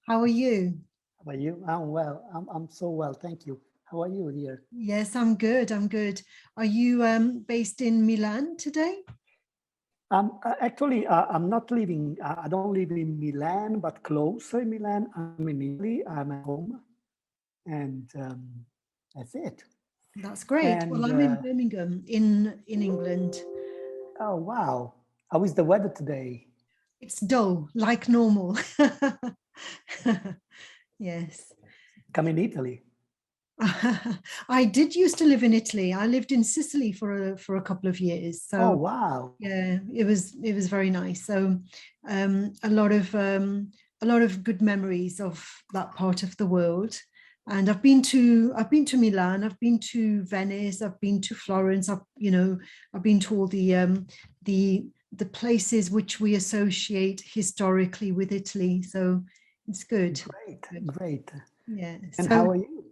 How are you? How are you? I'm well. I'm so well. Thank you. How are you, dear? Yes, I'm good. I'm good. Are you based in Milan today? Actually, I'm not living, I don't live in Milan, but close in Milan. I'm in Italy. I'm at home. And that's it. That's great. Well, And, I'm in Birmingham in England. oh, wow. How is the weather today? It's dull, like normal. Yes. Come in Italy. I did used to live in Italy. I lived in Sicily for a couple of years. Oh, So wow. yeah, it was very nice. So a lot of good memories of that part of the world. And I've been to Milan, I've been to Venice, I've been to Florence, I've been to all the places which we associate historically with Italy. So it's good. Great, Good. great. Yeah. And So how are you?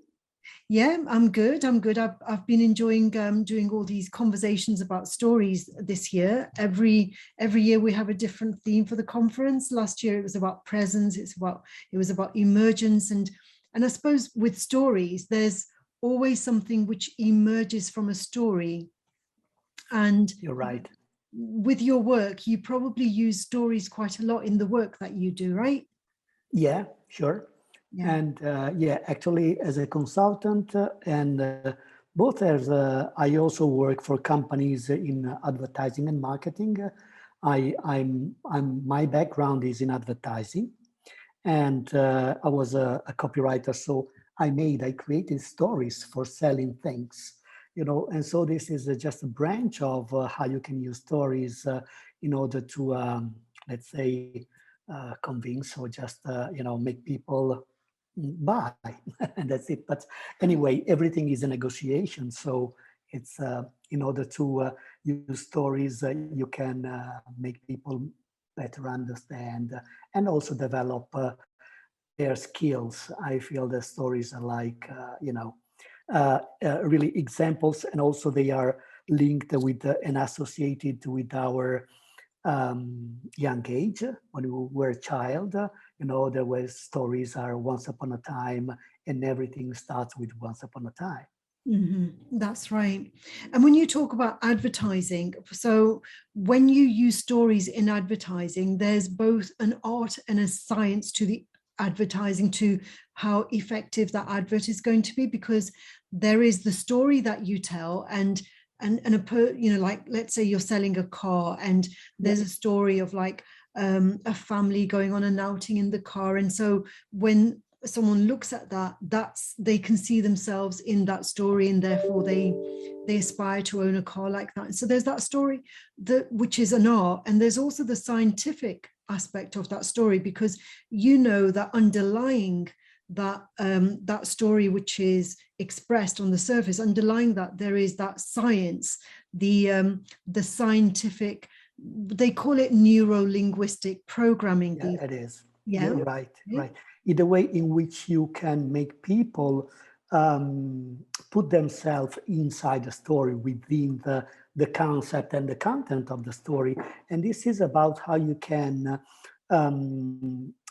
yeah, I'm good. I'm good. I've been enjoying doing all these conversations about stories this year. Every year we have a different theme for the conference. Last year it was about presence. It was about emergence, and I suppose with stories there's always something which emerges from a story. And You're right. with your work, you probably use stories quite a lot in the work that you do, right? Yeah, sure. Yeah. And yeah, actually, as a consultant, and both as I also work for companies in advertising and marketing. My background is in advertising, and I was a copywriter. So I created stories for selling things, and so this is just a branch of how you can use stories in order to, let's say, convince or just, make people buy, and that's it. But anyway, everything is a negotiation. So it's in order to use stories, you can make people better understand and also develop their skills. I feel the stories are like, really examples, and also they are linked with and associated with our young age. When we were a child, there were stories are once upon a time, and everything starts with once upon a time. That's right. And when you talk about advertising, so when you use stories in advertising, there's both an art and a science to the advertising, to how effective that advert is going to be, because there is the story that you tell, and like, let's say you're selling a car, and Yeah, there's a story of like a family going on an outing in the car, and so when someone looks at that, that's, they can see themselves in that story, and therefore they aspire to own a car like that. And so there's that story, that which is an art, and there's also the scientific aspect of that story, because that underlying that story which is expressed on the surface, underlying that there is that science, the scientific, they call it neuro-linguistic programming, yeah, these. it is. Yeah. You're right, Yeah. right. In the way in which you can make people put themselves inside the story, within the concept and the content of the story. And this is about how you can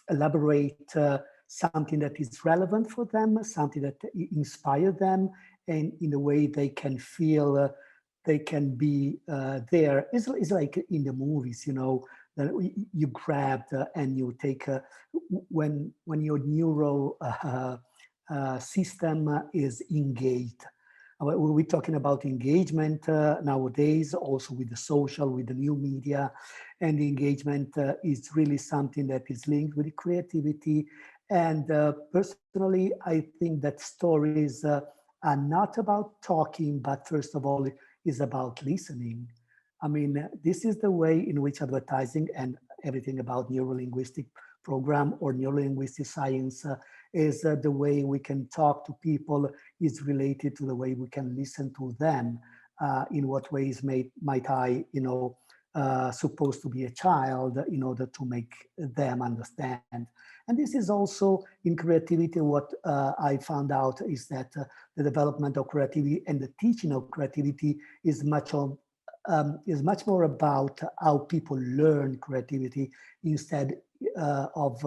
elaborate something that is relevant for them, something that inspire them, and in a way they can feel they can be there. It's like in the movies, that you grab and you take when your neural system is engaged. We're talking about engagement nowadays, also with the social, with the new media, and the engagement is really something that is linked with creativity. And personally, I think that stories are not about talking, but first of all, is about listening. I mean, this is the way in which advertising and everything about neurolinguistic program or neurolinguistic science is the way we can talk to people, is related to the way we can listen to them. In what ways might I, supposed to be a child in order to make them understand. And this is also in creativity. What I found out is that the development of creativity and the teaching of creativity is much more about how people learn creativity instead of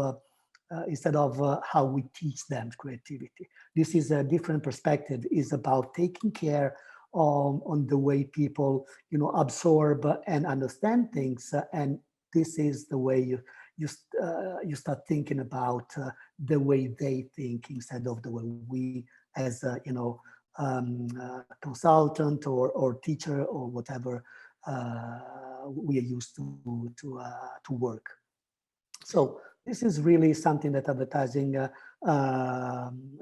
instead of how we teach them creativity. This is a different perspective, is about taking care on the way people, absorb and understand things. And this is the way you start thinking about the way they think instead of the way we, as consultant or teacher or whatever, we are used to work. So this is really something that advertising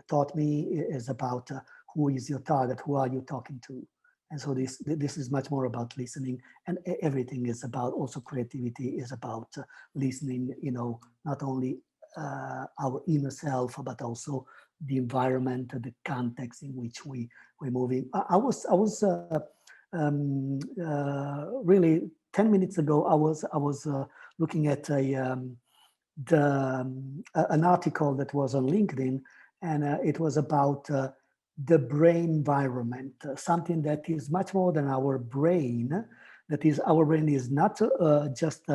taught me, is about who is your target, who are you talking to. And so this is much more about listening, and everything is about, also creativity is about listening, not only our inner self, but also the environment, the context in which we're moving. I was really 10 minutes ago, I was looking at an article that was on LinkedIn, and it was about the brain environment, something that is much more than our brain. That is, our brain is not just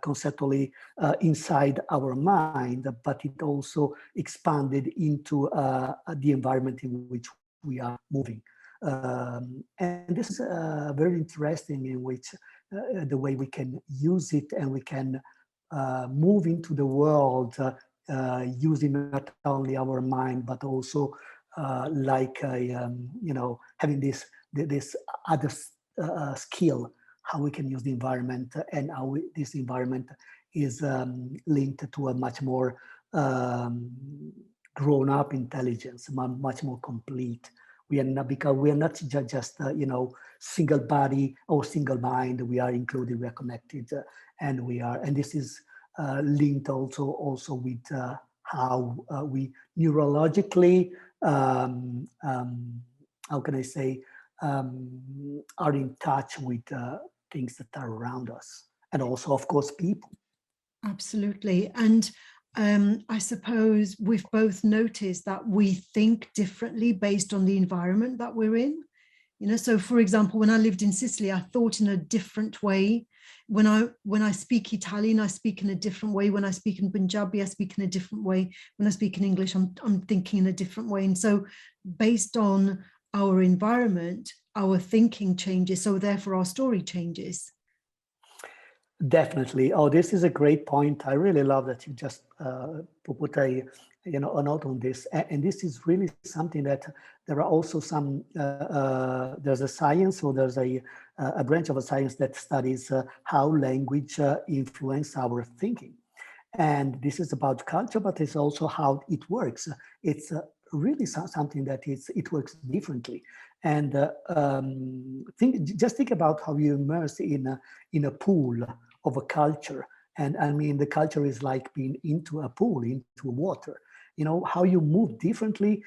conceptually inside our mind, but it also expanded into the environment in which we are moving. And this is very interesting, in which the way we can use it, and we can move into the world using not only our mind, but also having this other skill, how we can use the environment, and how this environment is linked to a much more grown-up intelligence, much more complete. We are not, because we are not just single body or single mind. We are included, we are connected, and this is linked also with how we neurologically, how can I say, are in touch with things that are around us, and also, of course, people. Absolutely. And I suppose we've both noticed that we think differently based on the environment that we're in. So for example, when I lived in Sicily, I thought in a different way. When I speak Italian, I speak in a different way. When I speak in Punjabi, I speak in a different way. When I speak in English, I'm thinking in a different way. And so based on our environment, our thinking changes. So therefore our story changes. Definitely. Oh, this is a great point. I really love that you just put a note on this. And this is really something that there are also some. There's a science, or there's a branch of a science that studies how language influence our thinking. And this is about culture, but it's also how it works. It's really something that it works differently. And just think about how you immerse in a pool of a culture. And I mean, the culture is like being into a pool, into water. How you move differently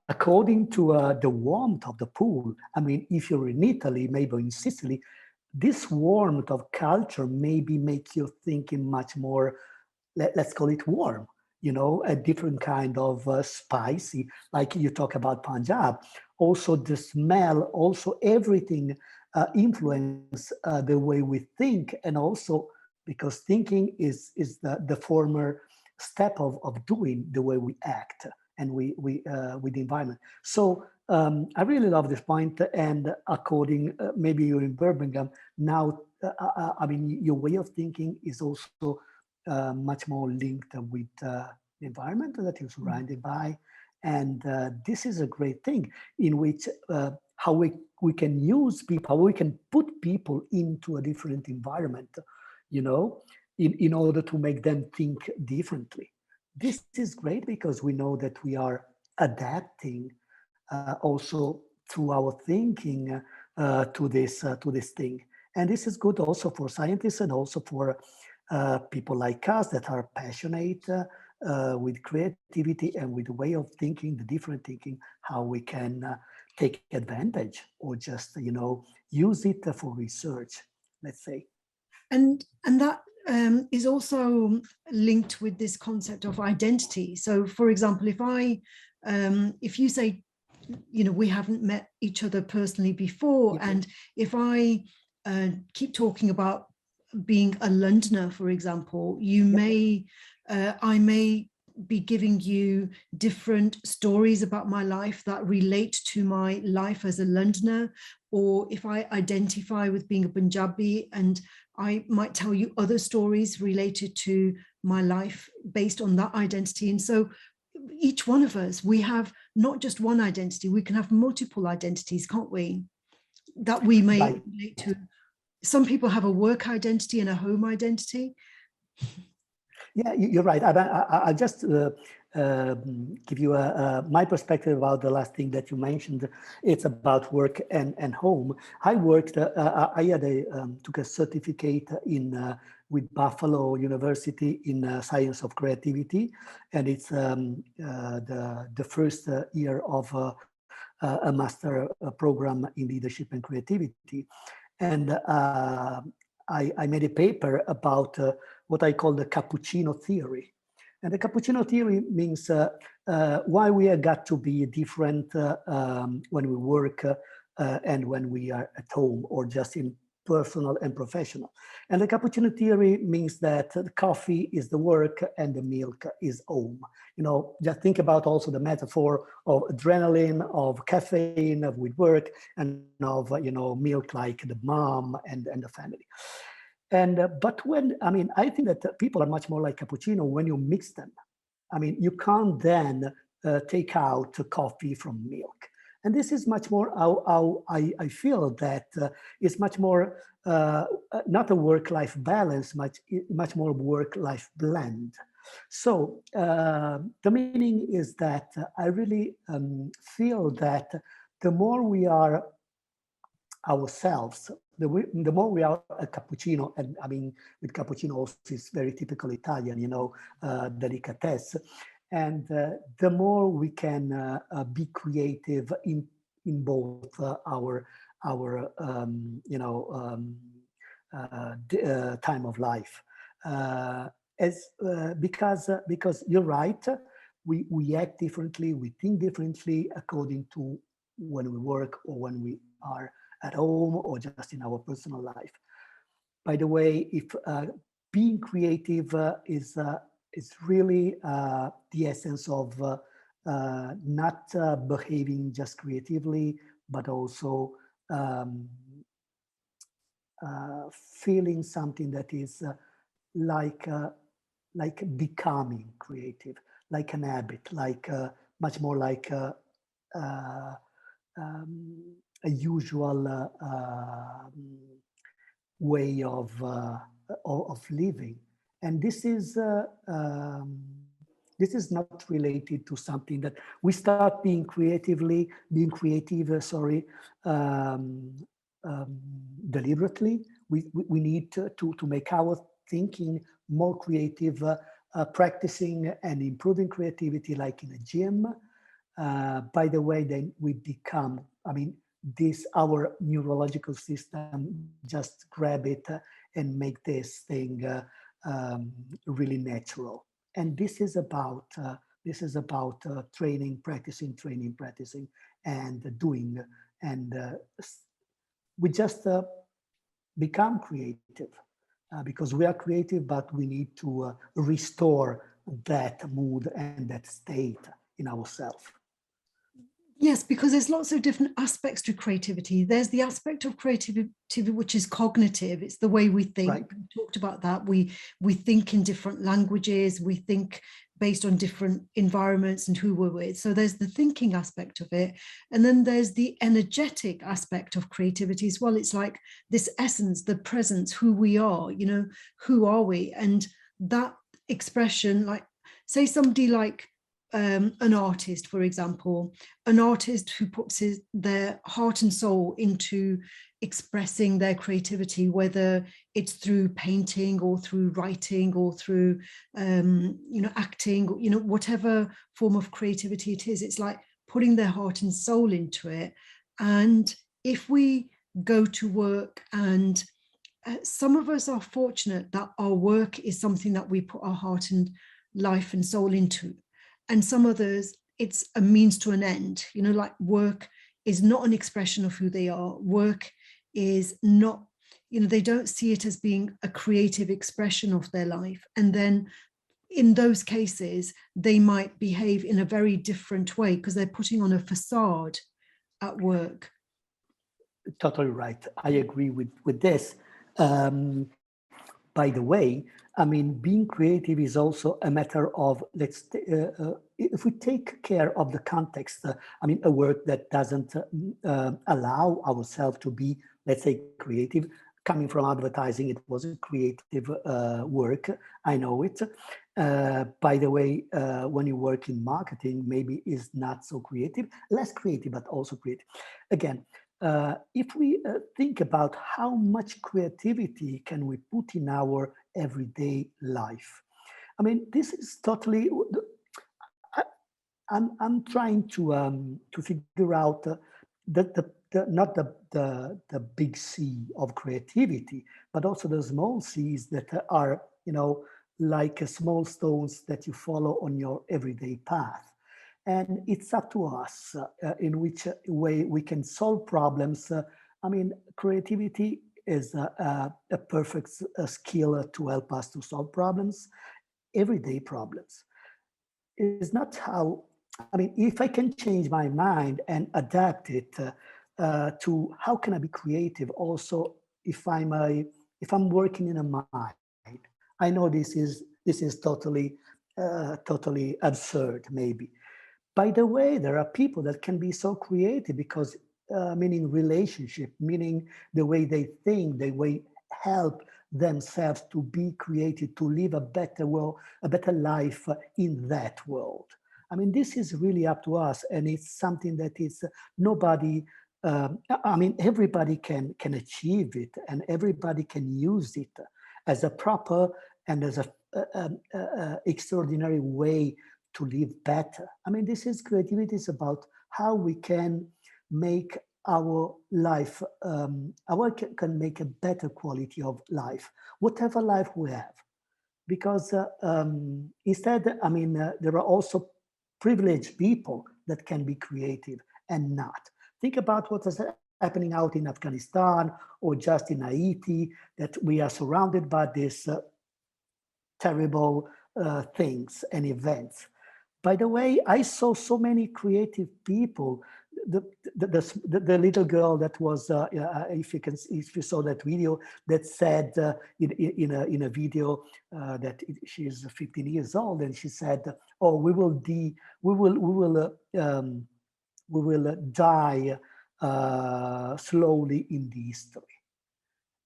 according to the warmth of the pool. I mean, if you're in Italy, maybe in Sicily, this warmth of culture maybe make you thinking much more, let's call it warm, a different kind of spicy, like you talk about Punjab. Also the smell, also everything influence the way we think, and also because thinking is the former step of doing the way we act, and we with the environment. So I really love this point. And according, maybe you're in Birmingham now, I mean, your way of thinking is also much more linked with the environment that you're surrounded by. And this is a great thing, in which how we can use people, how we can put people into a different environment, in order to make them think differently. This is great, because we know that we are adapting also through our thinking to this thing. And this is good also for scientists, and also for people like us that are passionate with creativity and with the way of thinking, the different thinking, how we can take advantage, or just use it for research, let's say. And that is also linked with this concept of identity. So for example, if you say, we haven't met each other personally before, and if I keep talking about being a Londoner, for example, I may be giving you different stories about my life that relate to my life as a Londoner, or if I identify with being a Punjabi, and I might tell you other stories related to my life based on that identity. And so each one of us, we have not just one identity, we can have multiple identities, can't we? That we may Right. relate to. Some people have a work identity and a home identity. Yeah, you're right. I'll just give you my perspective about the last thing that you mentioned. It's about work and home. I worked. I had took a certificate in with Buffalo University in Science of Creativity, and it's the first year of a master program in leadership and creativity. And I made a paper about what I call the cappuccino theory. And the cappuccino theory means why we have got to be different when we work and when we are at home, or just in personal and professional. And the cappuccino theory means that the coffee is the work and the milk is home. You know, just think about also the metaphor of adrenaline, of caffeine, of with work, and of, you know, milk like the mom and the family. And but when, I mean, I think that people are much more like cappuccino when you mix them. I mean, you can't then take out coffee from milk. And this is much more how I feel that it's much more not a work-life balance, much more work-life blend. So the meaning is that I really feel that the more we are ourselves, the more we are a cappuccino, and I mean, with cappuccino also is very typical Italian, you know, delicatesse, and the more we can be creative in both our you know time of life, because you're right, we act differently, we think differently according to when we work or when we are at home or just in our personal life. By the way, if being creative is really the essence of not behaving just creatively, but also feeling something that is like becoming creative, like an habit, like much more like uh, a usual way of living. And this is not related to something that we start being creative, deliberately. We need to make our thinking more creative, practicing and improving creativity like in a gym. By the way, then we become, I mean, this, our neurological system just grab it and make this thing really natural. And this is about training, practicing, and doing, and we just become creative because we are creative, but we need to restore that mood and that state in ourselves. Yes, because there's lots of different aspects to creativity. There's the aspect of creativity which is cognitive. It's the way we think. Right. We talked about that. We think in different languages. We think based on different environments and who we're with. So there's the thinking aspect of it. And then there's the energetic aspect of creativity as well. It's like this essence, the presence, who we are, you know, who are we? And that expression, like say somebody like an artist, for example, an artist who puts their heart and soul into expressing their creativity, whether it's through painting or through writing or through, you know, acting, you know, whatever form of creativity it is, it's like putting their heart and soul into it. And if we go to work and some of us are fortunate that our work is something that we put our heart and life and soul into. And some others, it's a means to an end, you know, like work is not an expression of who they are. Work is not, they don't see it as being a creative expression of their life. And then in those cases, they might behave in a very different way because they're putting on a facade at work. Totally right. I agree with this. Um, by the way, I mean, being creative is also a matter of, if we take care of the context, I mean, a work that doesn't allow ourselves to be, let's say, creative. Coming from advertising, it was a creative work. I know it. By the way, when you work in marketing, maybe is not so creative, less creative, but also creative. Again, if we think about how much creativity can we put in our everyday life, I mean, this is totally. I, I'm trying to figure out not the big C of creativity, but also the small C's that are, like small stones that you follow on your everyday path. And it's up to us in which way we can solve problems. I mean, creativity is a perfect skill to help us to solve problems, everyday problems. Is not how, I mean, if I can change my mind and adapt it to how can I be creative also if I'm working in a mine. I know this is totally absurd maybe. By the way, there are people that can be so creative because, meaning relationship, meaning the way they think, the way help themselves to be creative, to live a better world, a better life in that world. I mean, this is really up to us, and it's something that is nobody. I mean, everybody can achieve it, and everybody can use it as a proper and as a extraordinary way to live better. I mean, this is creativity is about how we can make our life, can make a better quality of life, whatever life we have. Because instead, I mean, there are also privileged people that can be creative and not. Think about what is happening out in Afghanistan or just in Haiti, that we are surrounded by these terrible things and events. By the way, I saw so many creative people. The little girl that was, if you saw that video, that said in a video that she's 15 years old, and she said, "Oh, we will die slowly in the history."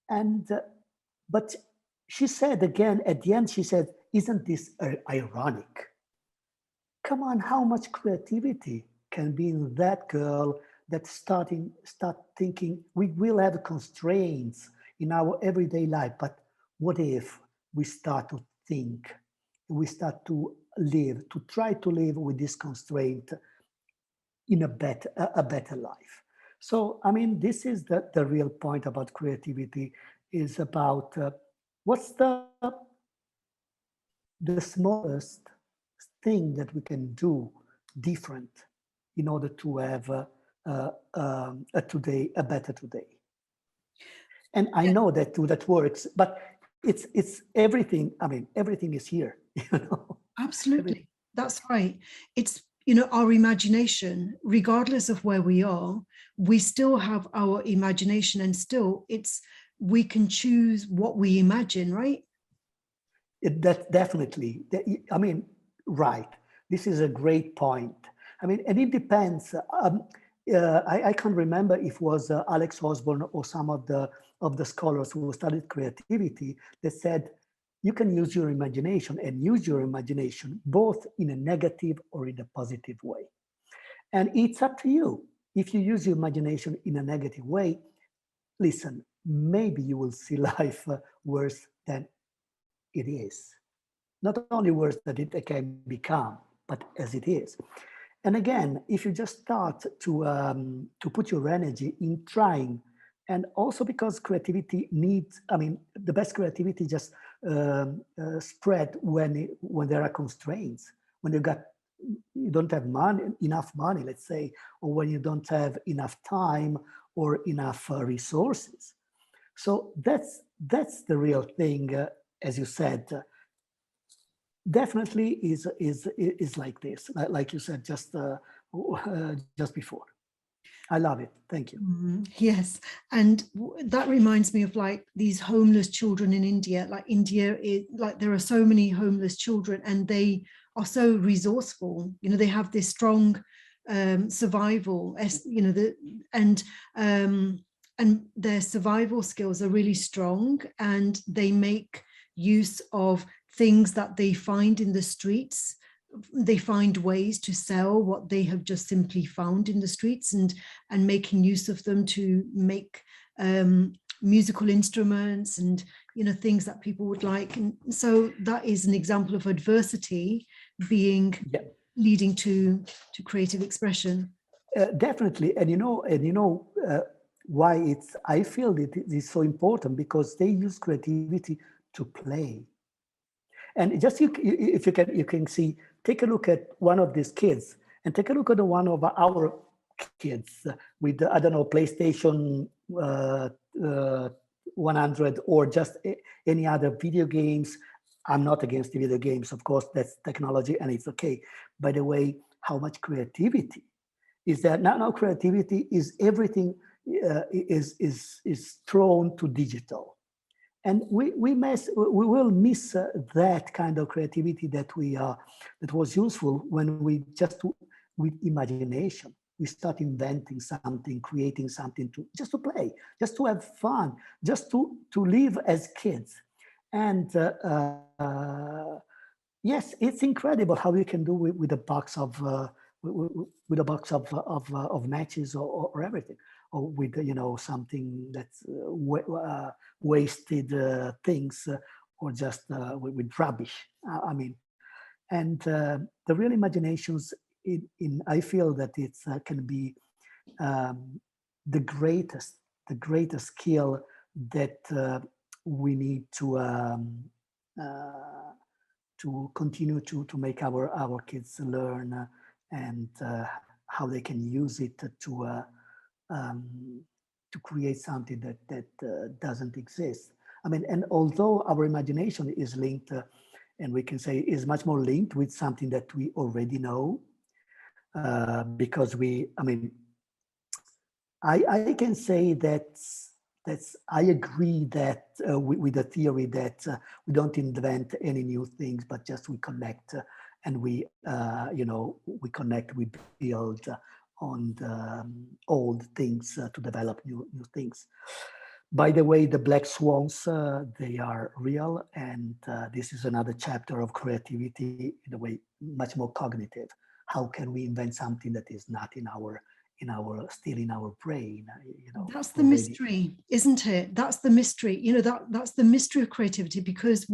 And but she said again at the end, she said, "Isn't this ironic?" Come on, how much creativity can be in that girl that start thinking we will have constraints in our everyday life, but what if we start to think, we start to live, to try to live with this constraint in a better life. So, I mean, this is the real point about creativity, is about what's the smallest thing that we can do different in order to have a better today. And I Yeah, know that works, but it's everything. I mean, everything is here. You know, everything. absolutely. That's right. It's, our imagination, regardless of where we are, we still have our imagination, and still we can choose what we imagine, right? That definitely. I mean, right. This is a great point. I mean, and it depends. I can't remember if it was Alex Osborne or some of the scholars who studied creativity that said you can use your imagination and use your imagination both in a negative or in a positive way. And it's up to you. If you use your imagination in a negative way, listen, maybe you will see life worse than it is. Not only worse than it can become, but as it is. And again, if you just start to put your energy in trying, and also because creativity needs, I mean, the best creativity just spread when there are constraints, when you don't have enough money, let's say, or when you don't have enough time or enough resources. So that's the real thing, as you said. Definitely is like this, like you said just before. I love it. Thank you. Yes, and that reminds me of like these homeless children in India. Like India, like there are so many homeless children, and they are so resourceful. You know, they have this strong survival. You know, um, and their survival skills are really strong, and they make use of things that they find in the streets. They find ways to sell what they have just simply found in the streets, and making use of them to make musical instruments, and things that people would like. And so that is an example of adversity being Yeah, leading to creative expression. definitely. And why I feel it is so important because they use creativity to play. And just if you can see, take a look at one of these kids and take a look at the one of our kids with, I don't know, PlayStation uh, 100 or just any other video games. I'm not against the video games, of course, that's technology and it's okay. By the way, how much creativity is that now creativity is everything is thrown to digital, and we will miss that kind of creativity that was useful when we just with imagination we start inventing something, creating something to just to play, just to have fun, just to live as kids. And yes, it's incredible how you can do with a box of with a box of matches or everything, or with something that's wasted things, or just with rubbish. I mean, and the real imaginations in I feel that it's can be um, the greatest skill that we need uh, to continue to make our kids learn, and how they can use it um, to create something that doesn't exist. I mean, and although our imagination is linked, and we can say is much more linked with something that we already know, because I mean, I can say that's I agree that with the theory that we don't invent any new things, but just we connect, and we connect, we build on the old things to develop new things. By the way, the black swans, they are real, and this is another chapter of creativity in a way much more cognitive. How can we invent something that is not still in our brain, That's the already? mystery, isn't it? That's the mystery. That's the mystery of creativity, because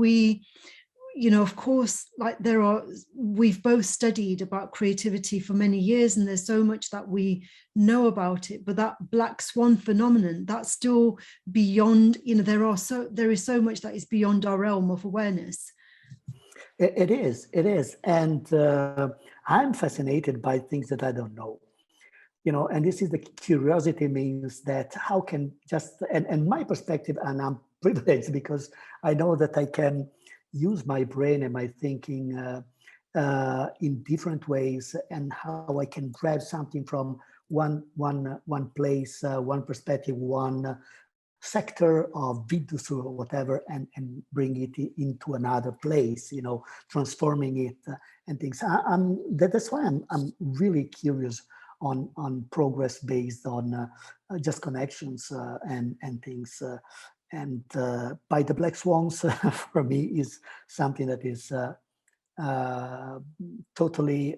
of course, like we've both studied about creativity for many years, and there's so much that we know about it, but that black swan phenomenon, that's still beyond, there is so much that is beyond our realm of awareness. It is, and I'm fascinated by things that I don't know. And this is the curiosity means that how can just, and my perspective, and I'm privileged because I know that I can use my brain and my thinking in different ways, and how I can grab something from one place, one perspective, one sector of Vidus or whatever, and bring it into another place, transforming it and things. That's why I'm really curious on progress based on just connections and things. And by the black swans for me is something that is uh, totally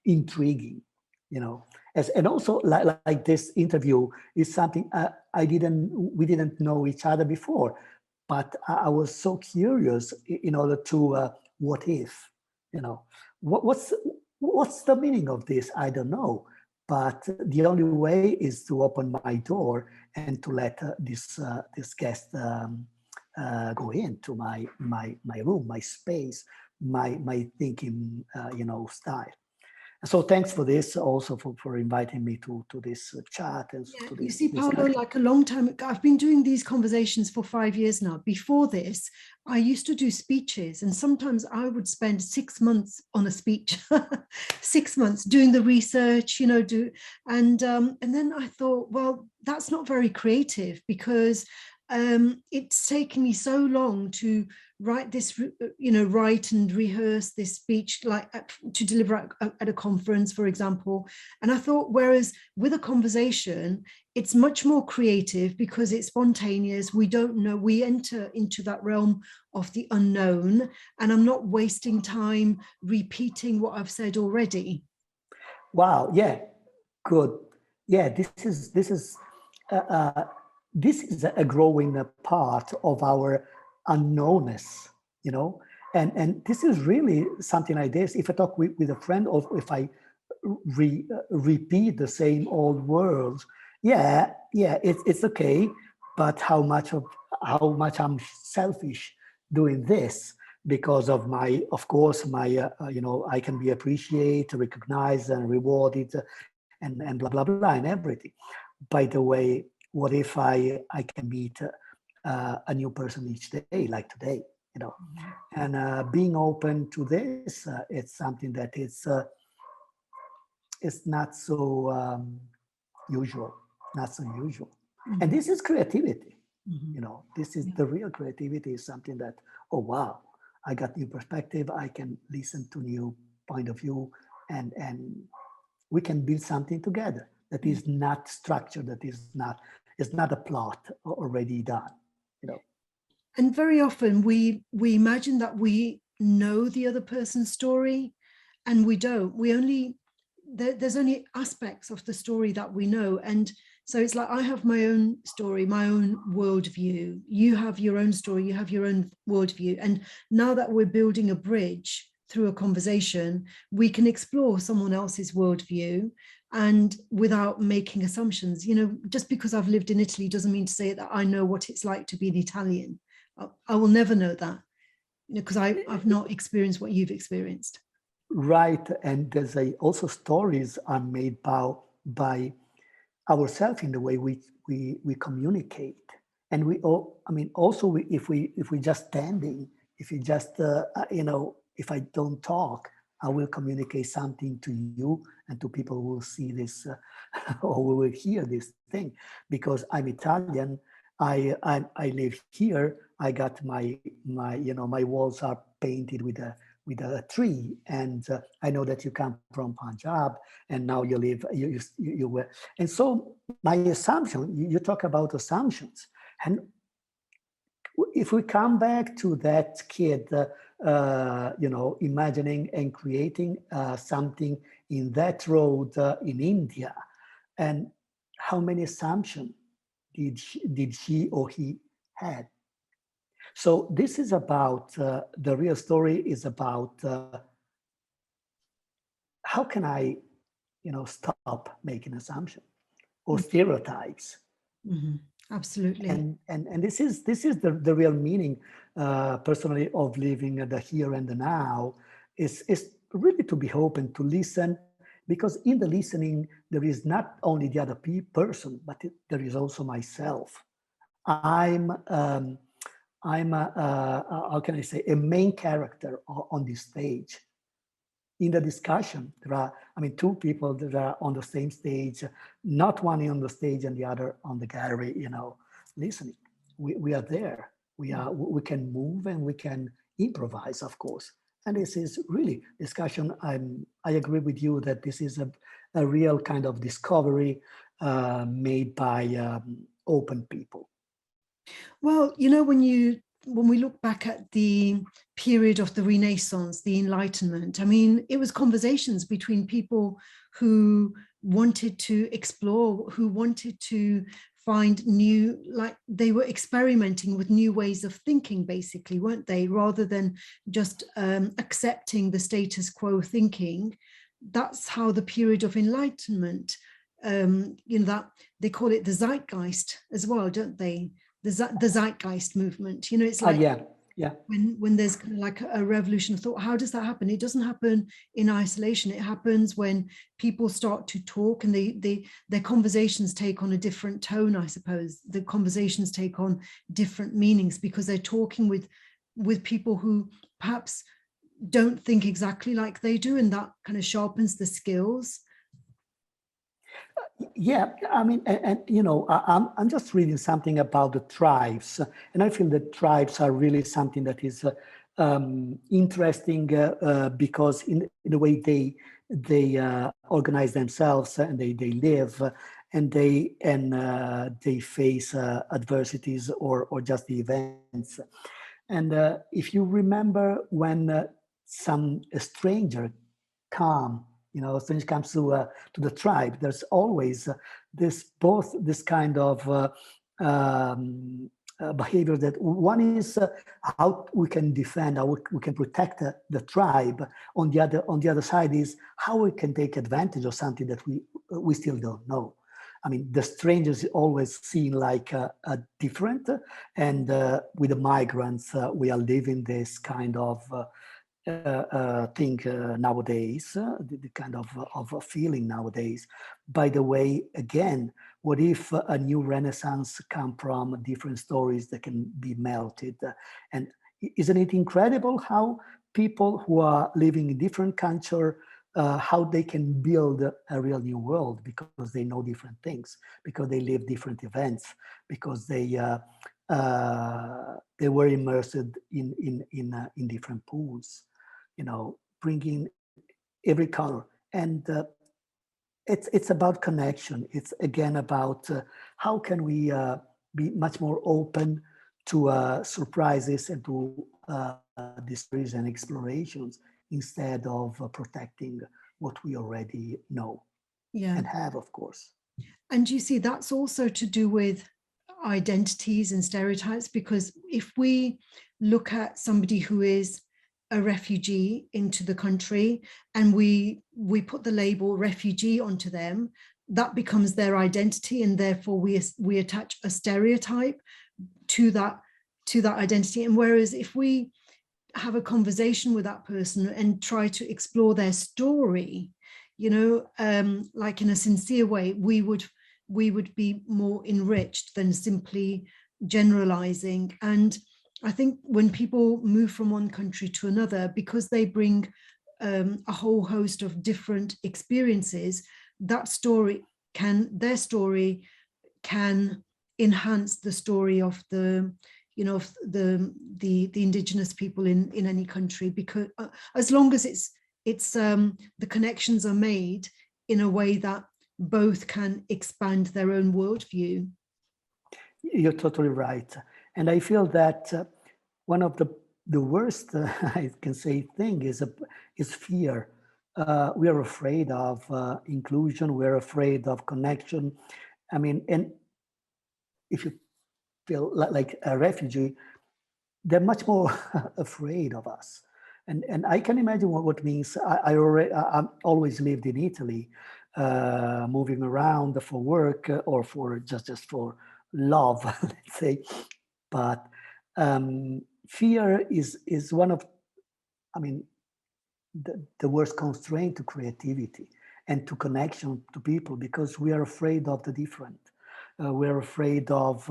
intriguing, and also like this interview is something we didn't know each other before, but I was so curious in order to what if, what's the meaning of this? I don't know, but the only way is to open my door and to let this guest go into my room, my space, my thinking style. So thanks for this, also for inviting me to this chat and Yeah, to you this see, Paolo, discussion. like a long time ago, I've been doing these conversations for 5 years now. Before this, I used to do speeches, and sometimes I would spend 6 months on a speech, 6 months doing the research, and then I thought, well, that's not very creative because it's taken me so long to write this, write and rehearse this speech, like to deliver at a conference, for example. And I thought, whereas with a conversation, it's much more creative because it's spontaneous. We don't know, we enter into that realm of the unknown, and I'm not wasting time repeating what I've said already. Wow. Yeah. Good. Yeah. This is a growing part of our unknownness. You know, and this is really something like this. If I talk with a friend, or if I repeat the same old words, yeah, it's okay. But how much I'm selfish doing this, because of my, of course, my I can be appreciated, recognized, and rewarded, and blah blah blah, and everything. By the way, what if I can meet a new person each day, like today, you know? Mhm. And being open to this, it's something that it's not so usual, not so usual. And Mhm. this is creativity. Mhm. This is Yeah. the real creativity, is something that, oh wow, I got new perspective. I can listen to new point of view, and we can build something together that Yeah. is not structured, that is not a plot already done. And very often we imagine that we know the other person's story, and we don't. We only there's only aspects of the story that we know. And so it's like, I have my own story, my own worldview. You have your own story, you have your own worldview. And now that we're building a bridge through a conversation, we can explore someone else's worldview, and without making assumptions. Just because I've lived in Italy doesn't mean to say that I know what it's like to be an Italian. I will never know that, because I've not experienced what you've experienced. Right. And also stories are made by ourselves in the way we communicate. And we all, I mean, also, if we just standing, if you just if I don't talk, I will communicate something to you, and to people who will see this, or who will hear this thing. Because I'm Italian, I live here. I got my walls are painted with a tree, and I know that you come from Punjab, and now you live, you were. And so my assumption, you talk about assumptions, and if we come back to that kid, imagining and creating something in that road in India, and how many assumptions did she or he had? So this is about, the real story is about, how can I, stop making assumptions or stereotypes. Mhm. Absolutely. And this is the real meaning, personally, of living the here and the now, is really to be open to listen, because in the listening there is not only the other person, but there is also myself. I'm how can I say, a main character on this stage. In the discussion, there are, I mean, two people that are on the same stage, not one on the stage and the other on the gallery, listening. We are there. We can move, and we can improvise, of course. And this is really discussion. I agree with you that this is a real kind of discovery, made by open people. Well, when we look back at the period of the Renaissance, the Enlightenment, I mean, it was conversations between people who wanted to explore, who wanted to find new, like they were experimenting with new ways of thinking, basically, weren't they? Rather than just accepting the status quo thinking. That's how the period of Enlightenment, that they call it the zeitgeist as well, don't they? The zeitgeist movement. It's like Yeah. Yeah. when there's kind of like a revolution of thought. How does that happen? It doesn't happen in isolation. It happens when people start to talk, and their conversations take on a different tone, I suppose. The conversations take on different meanings because they're talking with people who perhaps don't think exactly like they do, and that kind of sharpens the skills. Yeah, I mean, and you know, I'm just reading something about the tribes, and I feel that tribes are really something that is interesting because in the way they organize themselves and they live and they face adversities or just the events. And if you remember when some a stranger come, you know, stranger comes to the tribe, there's always this kind of behavior. That one is how we can defend, how we can protect the tribe. On the other side is how we can take advantage of something that we still don't know. I mean, the strangers always seen like a different, and with the migrants, we are living this kind of thing nowadays, the kind of a feeling nowadays. By the way, again, what if a new renaissance come from different stories that can be melted? And isn't it incredible how people who are living in different culture, how they can build a real new world because they know different things, because they live different events, because they were immersed in different pools, you know, bringing every color. And it's about connection. It's again about how can we be much more open to surprises and to discoveries and explorations instead of protecting what we already know Yeah. and have, of course. And you see, that's also to do with identities and stereotypes, because if we look at somebody who is a refugee into the country and we put the label refugee onto them, that becomes their identity, and therefore we attach a stereotype to that identity. And whereas if we have a conversation with that person and try to explore their story, like in a sincere way, we would be more enriched than simply generalizing. And I think when people move from one country to another, because they bring a whole host of different experiences, their story can enhance the story of the indigenous people in any country, because as long as it's the connections are made in a way that both can expand their own worldview. You're totally right. And I feel that one of the worst, I can say, thing is fear. We are afraid of inclusion. We're afraid of connection. I mean, and if you feel like a refugee, they're much more afraid of us. And I can imagine what means. I always lived in Italy, moving around for work or for just for love, let's say. But fear is one of, I mean, the worst constraint to creativity and to connection to people, because we are afraid of the different. We're afraid of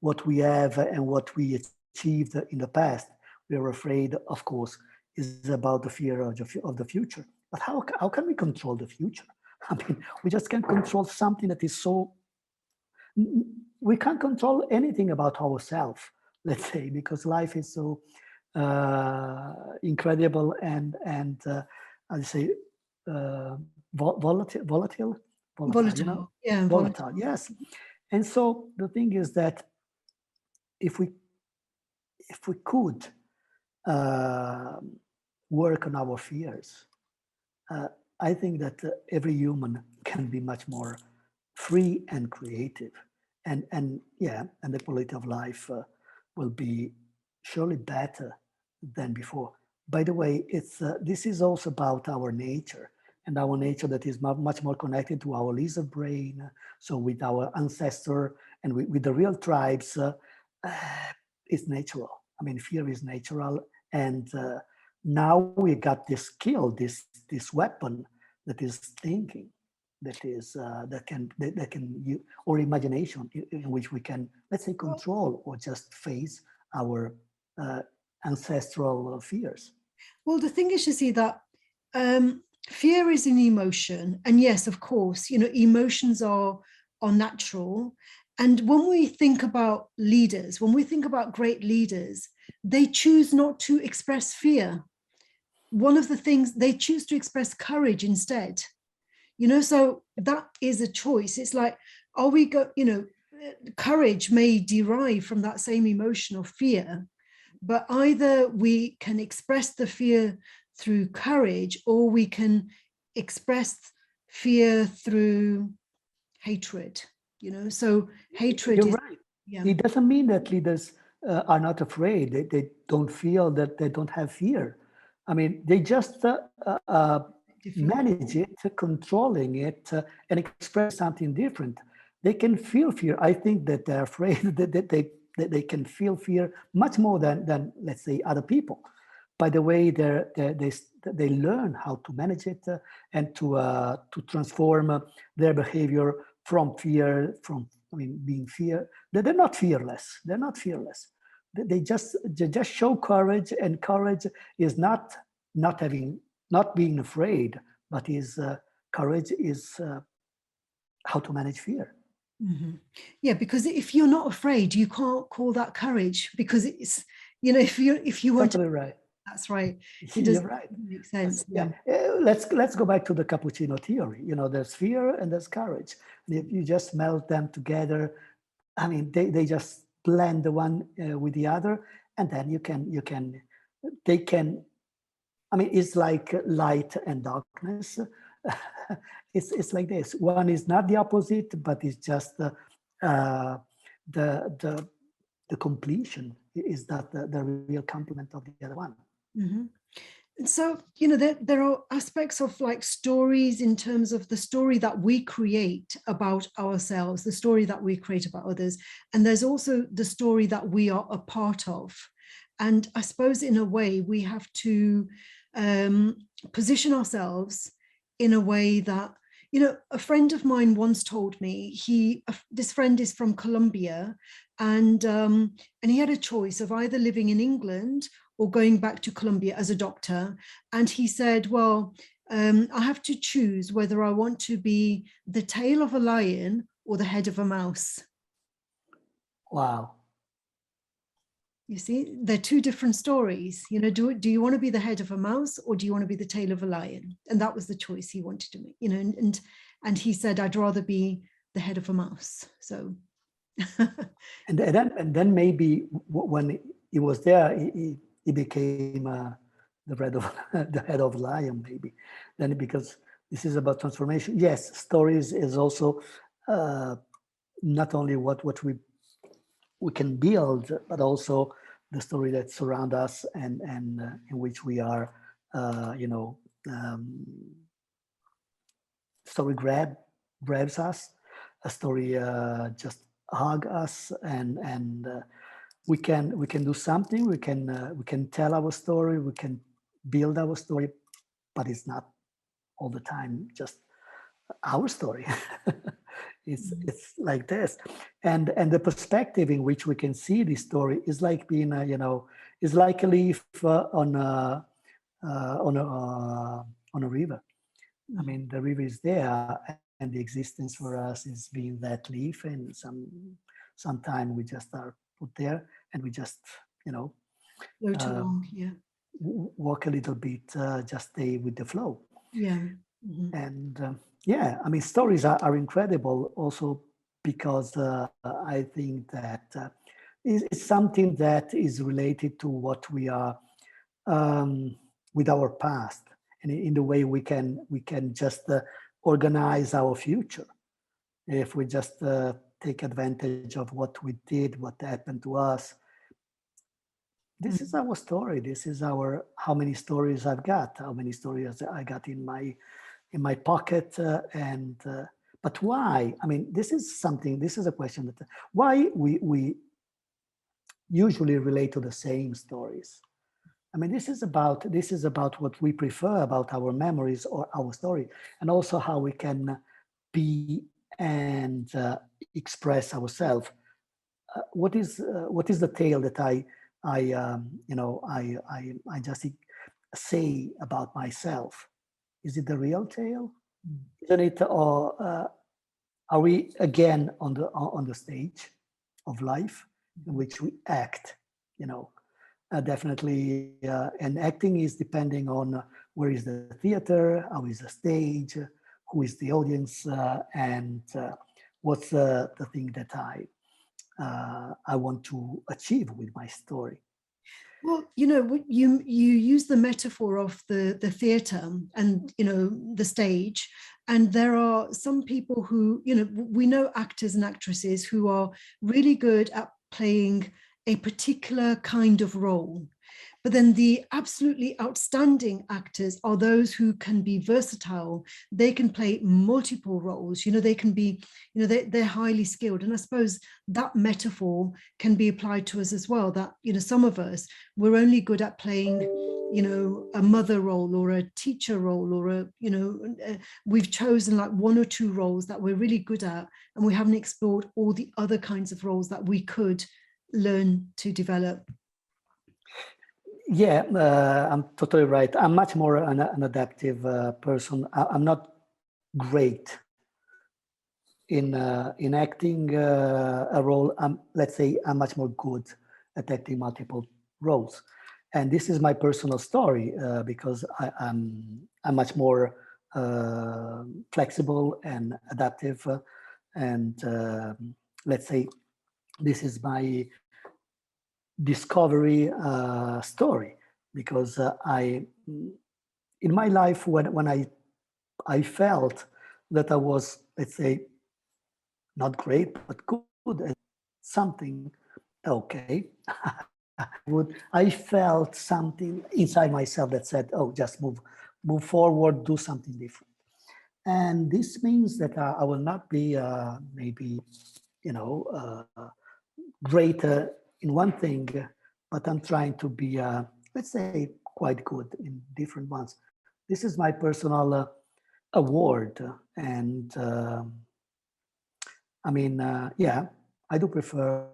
what we have and what we achieved in the past. We are afraid, of course, is about the fear of the future. But how can we control the future? I mean, we just can't control something that is so. We can't control anything about ourselves, let's say, because life is so incredible and I'd say volatile, you know, Volatile, yeah, volatile. volatile. Yes, and so the thing is that if we could uh, work on our fears, uh, I think that every human can be much more free and creative, and yeah, and the quality of life will be surely better than before. By the way, it's this is also about our nature, and our nature that is much more connected to our lizard brain. So with our ancestor and with the real tribes, uh, it's natural. I mean, fear is natural, and now we got this skill, this weapon that is thinking, that is that can or imagination in which we can, let's say, Well, control or just face our uh, ancestral fears. well, the thing is, you see that fear is an emotion, and yes, of course, emotions are natural. And when we think about leaders, when we think about great leaders, they choose not to express fear. One of the things they choose to express courage instead. So that is a choice. It's like, are we courage may derive from that same emotion of fear, but either we can express the fear through courage, or we can express fear through hatred. So hatred You're is, right. yeah, It doesn't mean that leaders are not afraid. They don't feel that they don't have fear. I mean, they just differently. manage it, controlling it, and express something different. They can feel fear. I think that they're afraid that they can feel fear much more than let's say other people. By the way, they learn how to manage it and to transform their behavior from fear, from I mean being fear. They're not fearless. They're not fearless. They just show courage, and courage is not having not being afraid, but is courage is how to manage fear. Mhm. Yeah, because if you're not afraid, you can't call that courage, because it's, if you want to, Totally right. that's right. It You're doesn't right. make sense. Yeah. Yeah. Let's go back to the cappuccino theory. There's fear and there's courage. And if you just melt them together, I mean, they just blend the one with the other, and then they can. I mean, it's like light and darkness. It's like this. One is not the opposite, but it's just the the the completion is that the real complement of the other one. Mhm. And so, there are aspects of like stories, in terms of the story that we create about ourselves, the story that we create about others. And there's also the story that we are a part of. And I suppose in a way we have to um, position ourselves in a way that, a friend of mine once told me, this friend is from Colombia, and he had a choice of either living in England or going back to Colombia as a doctor. And he said, well, I have to choose whether I want to be the tail of a lion or the head of a mouse. Wow. You see, they're two different stories. Do you want to be the head of a mouse, or do you want to be the tail of a lion? And that was the choice he wanted to make, and he said, I'd rather be the head of a mouse. So And then maybe when he was there, he became the head of lion, maybe. Then because this is about transformation. Yes, stories is also uh, not only what we can build, but also the story that surround us and in which we are, uh, you know, um, story grabs us, a story just hug us, and we can do something. We can tell our story. We can build our story, but it's not all the time just our story. It's like this, and the perspective in which we can see this story is like being is like a leaf on a river. I mean, the river is there, and the existence for us is being that leaf, and sometime we just are put there, and we just you know float uh, along. Yeah. walk a little bit, just stay with the flow. Yeah. Mhm. And yeah, I mean, stories are incredible also because I think that it's something that is related to what we are with our past, and in the way we can just organize our future if we just take advantage of what we did, what happened to us. This is Mhm. our story. This is our how many stories I've got, how many stories I got in my pocket, and but why? I mean, this is something. This is a question that why we usually relate to the same stories. I mean, this is about what we prefer about our memories or our story, and also how we can be and express ourselves. What is the tale that I I just say about myself? Is it the real tale? Isn't it? Or are we again on the stage of life in which we act? You know, definitely, and acting is depending on where is the theater, how is the stage, who is the audience, and what's the thing that I want to achieve with my story. Well, you use the metaphor of the theatre and the stage, and there are some people who we know actors and actresses who are really good at playing a particular kind of role. But then the absolutely outstanding actors are those who can be versatile. They can play multiple roles. They can be, they're highly skilled. And I suppose that metaphor can be applied to us as well, that, some of us, we're only good at playing, a mother role or a teacher role, or we've chosen like one or two roles that we're really good at, and we haven't explored all the other kinds of roles that we could learn to develop. Yeah, I'm totally right. I'm much more an adaptive person. I'm not great in acting a role. Let's say I'm much more good at acting multiple roles, and this is my personal story because I'm much more flexible and adaptive, and let's say this is my discovery story, because in my life, when I felt that I was, let's say, not great but good at something, okay, I felt something inside myself that said, oh, just move forward, do something different. And this means that I will not be maybe greater in one thing, but I'm trying to be, let's say, quite good in different ones. This is my personal award. And I mean, yeah, I do prefer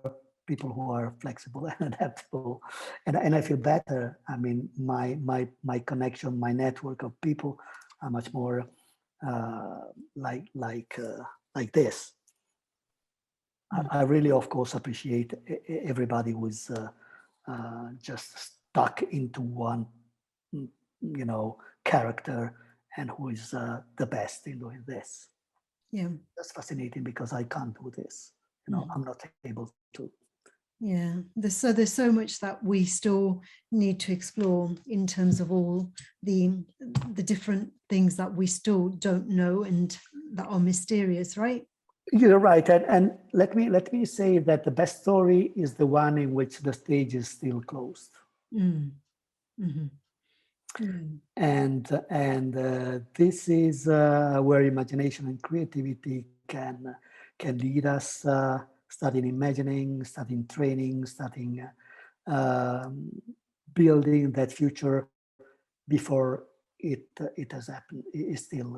people who are flexible and adaptable, and I feel better. I mean, my connection, my network of people are much more uh, like this. I really, of course, appreciate everybody who is just stuck into one, character, and who is the best in doing this. Yeah. That's fascinating because I can't do this. I'm not able to. Yeah, there's so much that we still need to explore in terms of all the different things that we still don't know and that are mysterious, right? You're right, and let me say that the best story is the one in which the stage is still closed. Mm. Mm-hmm. Yeah. And this is where imagination and creativity can lead us. Starting imagining, starting training, starting um, building that future before it has happened. Is still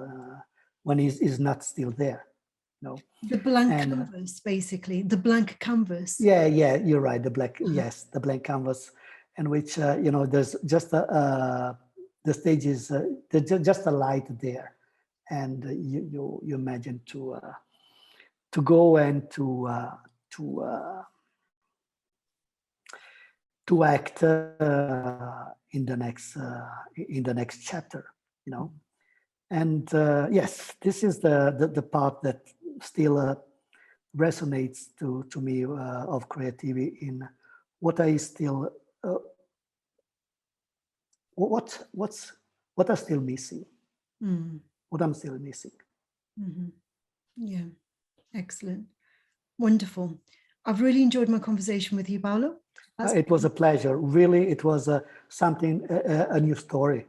when is not still there. No, The blank and canvas, basically, the blank canvas. yeah, you're right. The black, Uh-huh. yes, the blank canvas, in which there's just the stage is there's just a light there, and you imagine to go and to uh, to act in the next chapter, you know. And yes, this is the part that still resonates to me of creativity in what I still uh, what's what are still missing, Mm. what I'm still missing. Mm-hmm. Yeah, excellent. Wonderful. I've really enjoyed my conversation with you, Paolo. That's It was a pleasure. Really, it was something a new story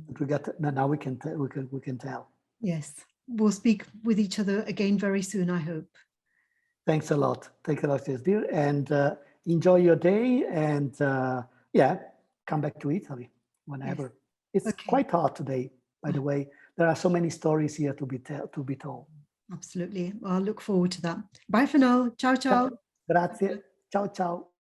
that we got. Now we can tell. yes. We'll speak with each other again very soon, I hope. Thanks a lot. Thanks a lot, dear. And enjoy your day, and yeah, come back to Italy Yes. whenever. It's Okay. quite hard today, by the way. There are so many stories here to be told. Absolutely. Well, I'll look forward to that. Bye for now. Ciao, ciao. Ciao, grazie. Ciao, ciao.